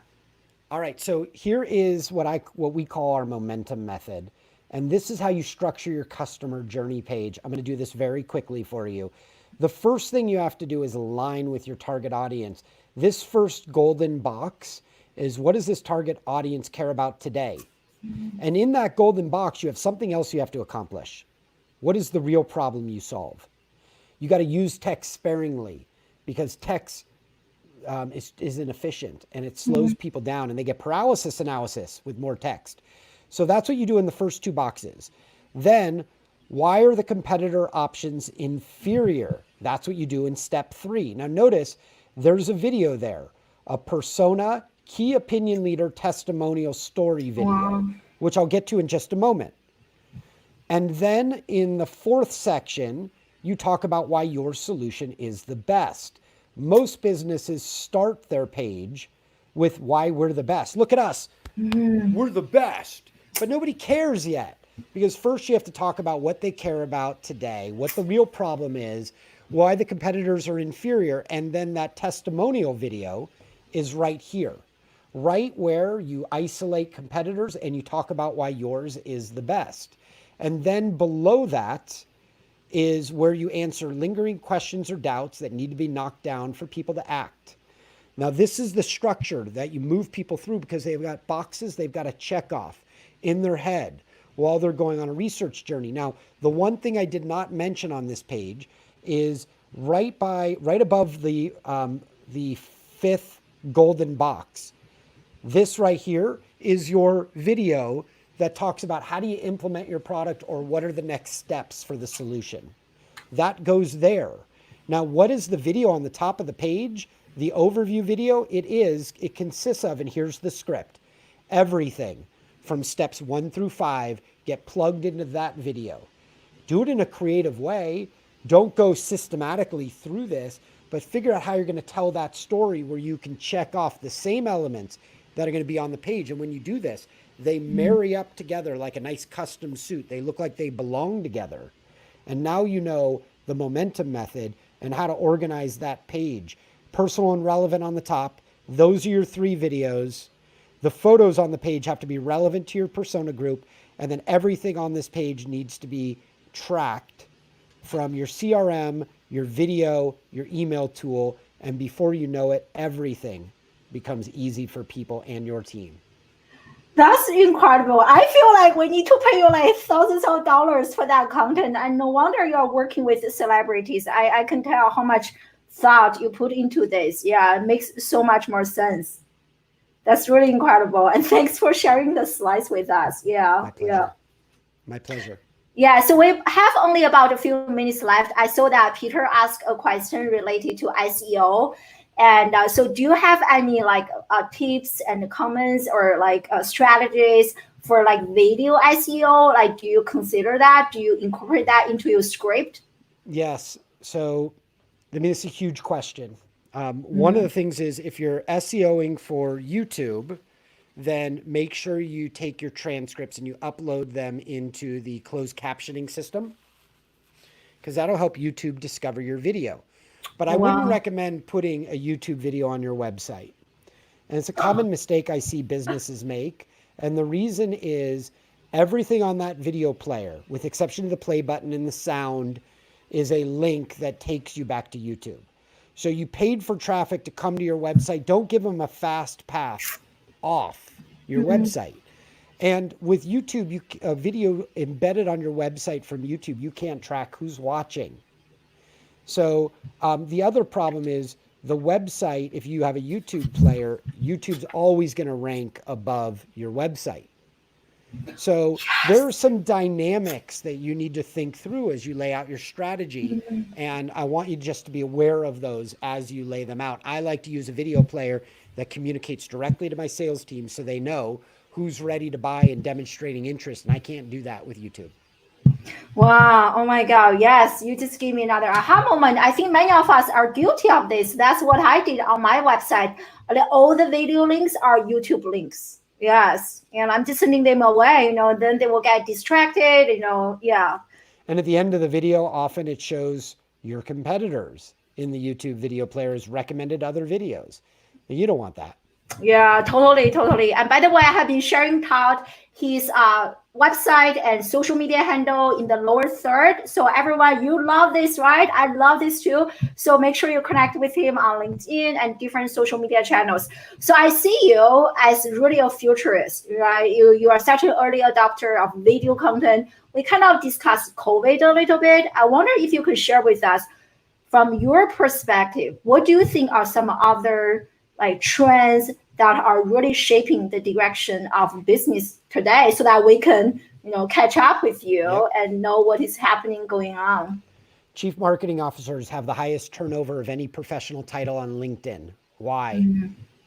All right. So here is what we call our momentum method. And this is how you structure your customer journey page. I'm going to do this very quickly for you. The first thing you have to do is align with your target audience. This first golden box is, what does this target audience care about today? And in that golden box, you have something else you have to accomplish. What is the real problem you solve? You got to use text sparingly because text is inefficient and it slows people down and they get paralysis analysis with more text. So that's what you do in the first 2 boxes. Then, why are the competitor options inferior? That's what you do in step 3. Now notice there's a video there, a persona key opinion leader testimonial story video, which I'll get to in just a moment. And then in the 4th section, you talk about why your solution is the best. Most businesses start their page with why we're the best. Look at us. We're the best. But nobody cares yet because first you have to talk about what they care about today, what the real problem is, why the competitors are inferior. And then that testimonial video is right here, right where you isolate competitors and you talk about why yours is the best. And then below that is where you answer lingering questions or doubts that need to be knocked down for people to act. Now, this is the structure that you move people through because they've got boxes they've got to check off in their head while they're going on a research journey. Now, the one thing I did not mention on this page is right above the 5th golden box. This right here is your video that talks about how do you implement your product or what are the next steps for the solution. That goes there. Now, what is the video on the top of the page? The overview video, it consists of, and here's the script, everything from steps 1 through 5 get plugged into that video. Do it in a creative way. Don't go systematically through this, but figure out how you're going to tell that story where you can check off the same elements that are going to be on the page. And when you do this, they marry up together like a nice custom suit. They look like they belong together. And now you know the momentum method and how to organize that page. Personal and relevant on the top. Those are your 3 videos. The photos on the page have to be relevant to your persona group. And then everything on this page needs to be tracked from your CRM, your video, your email tool. And before you know it, everything becomes easy for people and your team. That's incredible. I feel like we need to pay you like thousands of dollars for that content. And no wonder you're working with celebrities. I can tell how much thought you put into this. Yeah, it makes so much more sense. That's really incredible. And thanks for sharing the slides with us. Yeah. My pleasure. Yeah, so we have only about a few minutes left. I saw that Peter asked a question related to SEO. And so do you have any like tips and comments or like strategies for like video SEO? Like, do you consider that? Do you incorporate that into your script? Yes. So, I mean, it's a huge question. One of the things is if you're SEOing for YouTube, then make sure you take your transcripts and you upload them into the closed captioning system, because that'll help YouTube discover your video. But I wouldn't recommend putting a YouTube video on your website. And it's a common mistake I see businesses make. And the reason is everything on that video player, with exception of the play button and the sound, is a link that takes you back to YouTube. So you paid for traffic to come to your website. Don't give them a fast path off your website. And with YouTube, a video embedded on your website from YouTube, you can't track who's watching. So the other problem is the website, if you have a YouTube player, YouTube's always going to rank above your website. So there are some dynamics that you need to think through as you lay out your strategy. And I want you just to be aware of those as you lay them out. I like to use a video player that communicates directly to my sales team so they know who's ready to buy and demonstrating interest. And I can't do that with YouTube. Wow. Oh my God. Yes. You just gave me another aha moment. I think many of us are guilty of this. That's what I did on my website. All the video links are YouTube links. Yes. And I'm just sending them away, then they will get distracted, yeah. And at the end of the video, often it shows your competitors in the YouTube video players recommended other videos. And you don't want that. Yeah, totally. And by the way, I have been sharing Todd his website and social media handle in the lower third. So everyone, you love this, right? I love this too. So make sure you connect with him on LinkedIn and different social media channels. So I see you as really a futurist, right? You are such an early adopter of video content. We kind of discussed COVID a little bit. I wonder if you could share with us, from your perspective, what do you think are some other like trends that are really shaping the direction of business today, so that we can, catch up with you and know what is happening going on? Chief marketing officers have the highest turnover of any professional title on LinkedIn. Why?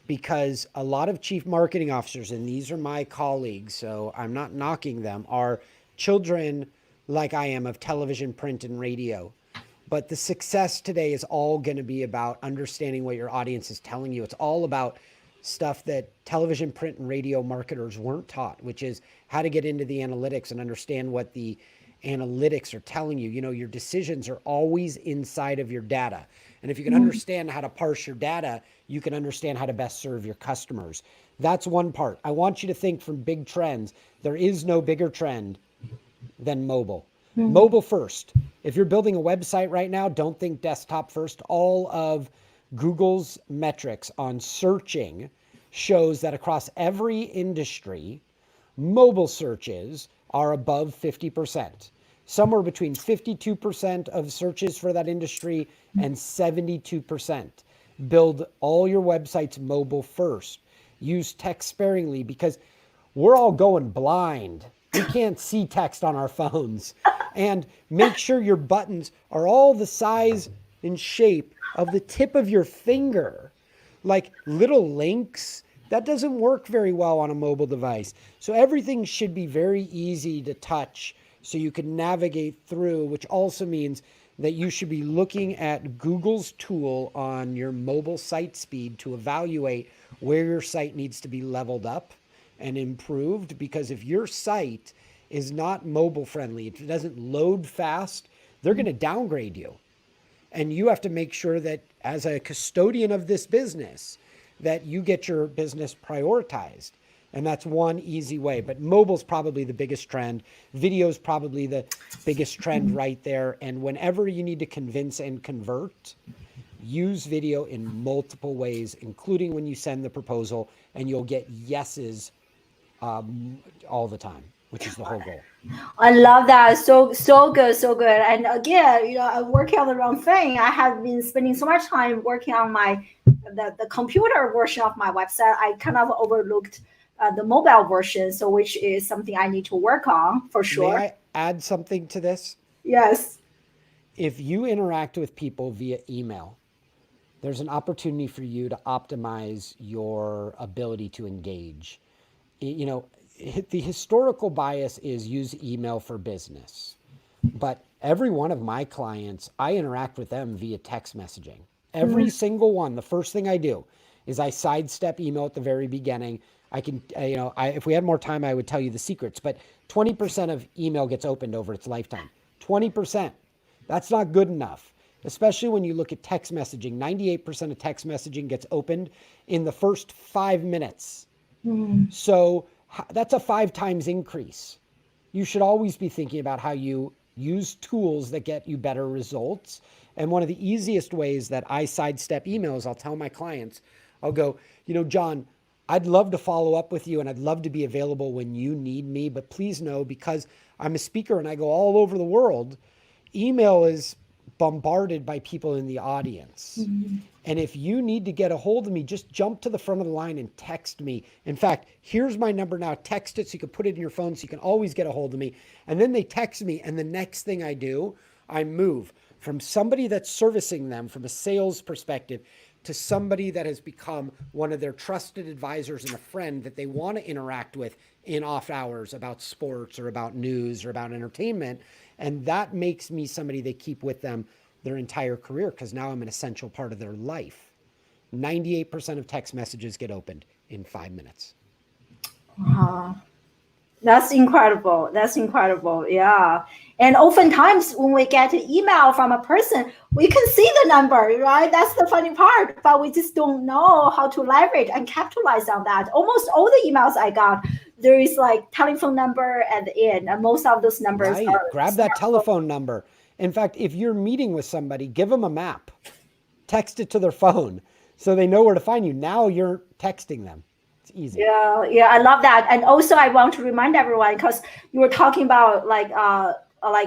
Because a lot of chief marketing officers, and these are my colleagues, so I'm not knocking them, are children like I am of television, print, and radio. But the success today is all going to be about understanding what your audience is telling you. It's all about stuff that television, print, and radio marketers weren't taught, which is how to get into the analytics and understand what the analytics are telling you. Your decisions are always inside of your data. And if you can understand how to parse your data, you can understand how to best serve your customers. That's one part. I want you to think from big trends. There is no bigger trend than mobile. Mobile first. If you're building a website right now, don't think desktop first. All of Google's metrics on searching shows that across every industry, mobile searches are above 50%. Somewhere between 52% of searches for that industry and 72%. Build all your websites mobile first. Use text sparingly, because we're all going blind. We can't see text on our phones. And make sure your buttons are all the size and shape of the tip of your finger. like little links, that doesn't work very well on a mobile device. So everything should be very easy to touch so you can navigate through, which also means that you should be looking at Google's tool on your mobile site speed to evaluate where your site needs to be leveled up and improved. Because if your site is not mobile friendly, if it doesn't load fast, they're going to downgrade you. And you have to make sure that as a custodian of this business, that you get your business prioritized. And that's one easy way. But mobile's probably the biggest trend. Video's probably the biggest trend right there. And whenever you need to convince and convert, use video in multiple ways, including when you send the proposal, and you'll get yeses all the time, which is the whole goal. I love that. So good, so good. And again, I'm working on the wrong thing. I have been spending so much time working on the computer version of my website. I kind of overlooked the mobile version, so which is something I need to work on for sure. May I add something to this? Yes. If you interact with people via email, there's an opportunity for you to optimize your ability to engage. The historical bias is use email for business, but every one of my clients, I interact with them via text messaging. Every single one. The first thing I do is I sidestep email at the very beginning. I can, if we had more time, I would tell you the secrets, but 20% of email gets opened over its lifetime. 20%. That's not good enough, especially when you look at text messaging. 98% of text messaging gets opened in the first 5 minutes. So that's a 5 times increase. You should always be thinking about how you use tools that get you better results. And one of the easiest ways that I sidestep emails, I'll tell my clients, I'll go, John, I'd love to follow up with you and I'd love to be available when you need me. But please know, because I'm a speaker and I go all over the world, email is bombarded by people in the audience. And if you need to get a hold of me, just jump to the front of the line and text me. In fact, here's my number now. Text it so you can put it in your phone so you can always get a hold of me. And then they text me. And the next thing I do, I move from somebody that's servicing them from a sales perspective to somebody that has become one of their trusted advisors and a friend that they want to interact with in off hours about sports or about news or about entertainment. And that makes me somebody they keep with them their entire career, because now I'm an essential part of their life. 98% of text messages get opened in 5 minutes. That's incredible. That's incredible. Yeah. And oftentimes when we get an email from a person, we can see the number, right? That's the funny part, but we just don't know how to leverage and capitalize on that. Almost all the emails I got, there is like telephone number at the end, and most of those numbers are grab that telephone number. In fact, if you're meeting with somebody, give them a map, text it to their phone so they know where to find you. Now you're texting them. It's easy. Yeah, I love that. And also I want to remind everyone, because you were talking about like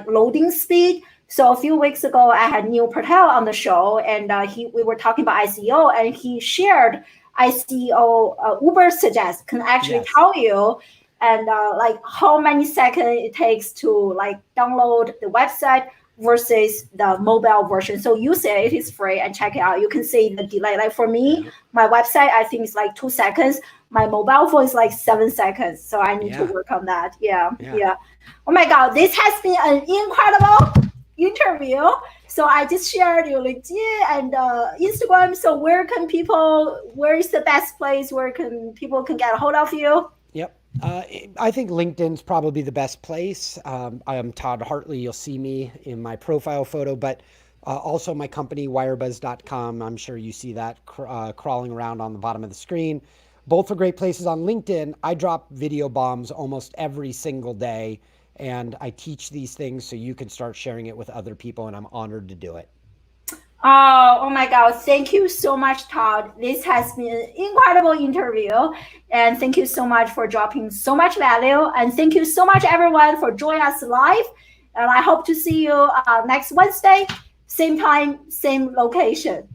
loading speed. So a few weeks ago, I had Neil Patel on the show, and we were talking about ICO, and he shared ICO Uber Suggest can actually tell you and like how many seconds it takes to like download the website versus the mobile version. So use it is free and check it out. You can see the delay. Like for me, my website, I think it's like 2 seconds. My mobile phone is like 7 seconds. So I need to work on that. Yeah. Oh my God, this has been an incredible interview. So I just shared your LinkedIn and Instagram. So where is the best place where people can get a hold of you? Yep. I think LinkedIn's probably the best place. I am Todd Hartley. You'll see me in my profile photo, but also my company, wirebuzz.com. I'm sure you see that crawling around on the bottom of the screen. Both are great places. On LinkedIn, I drop video bombs almost every single day, and I teach these things so you can start sharing it with other people, and I'm honored to do it. Oh my God. Thank you so much, Todd. This has been an incredible interview. And thank you so much for dropping so much value. And thank you so much, everyone, for joining us live. And I hope to see you next Wednesday, same time, same location.